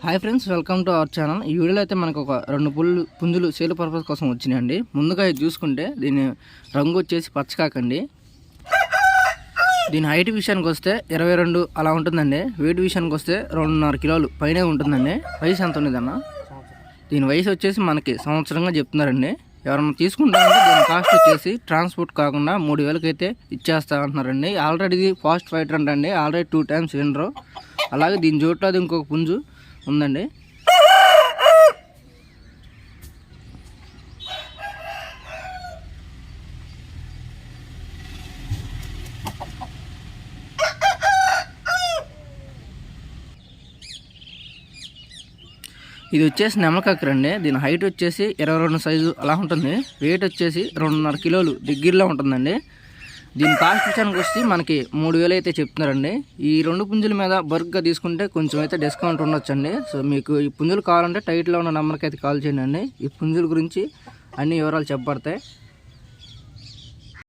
Hi friends, welcome to our channel. ఈ వీడియోలో అయితే మనకు ఒక 2 పుంజులు సేల్ పర్పస్ కోసం వచ్చినాయండి. ముందుగా ఇది చూసుకుంటే దీని రంగు వచ్చేసి పచ్చకాకండి. దీని హైట్ విషయానికి వస్తే 22 అలా ఉంటుందండి. వెయిట్ విషయానికి వస్తే 2.5 కిలోలు పైనే ఉంటుందండి. వయసు ఎంత ఉండేదన్న? దీని వయసు వచ్చేసి మనకి సంవత్సరంగా చెప్తున్నారండి. ఎవరన్నా తీసుకుంటారంటే దీని కాస్ట్ వచ్చేసి ట్రాన్స్పోర్ట్ కాకుండా 3,000కి అయితే ఇచ్చేస్తా అంటున్నారండి. ఆల్రెడీ ఇది ఫాస్ట్ ఫైటర్ అండి. ఆల్రెడీ 2 టైమ్స్ వినరు. అలాగే దీని జోట్లో అది ఇంకొక పుంజు ఉందండి. ఇది వచ్చేసి నెమలకక్కరండి. దీని హైట్ వచ్చేసి 22 సైజు అలా ఉంటుంది. వెయిట్ వచ్చేసి 2.5 కిలోలు దగ్గరలో ఉంటుందండి. దీని కాస్ట్ విషయానికి వచ్చి మనకి 3,000 అయితే చెప్తున్నారండి. ఈ 2 పుంజుల మీద బర్క్గా తీసుకుంటే కొంచెం అయితే డిస్కౌంట్ ఉండొచ్చండి. సో మీకు ఈ పుంజులు కావాలంటే టైట్లో ఉన్న నెంబర్కి అయితే కాల్ చేయండి. ఈ పుంజుల గురించి అన్ని వివరాలు చెప్పబడతాయి.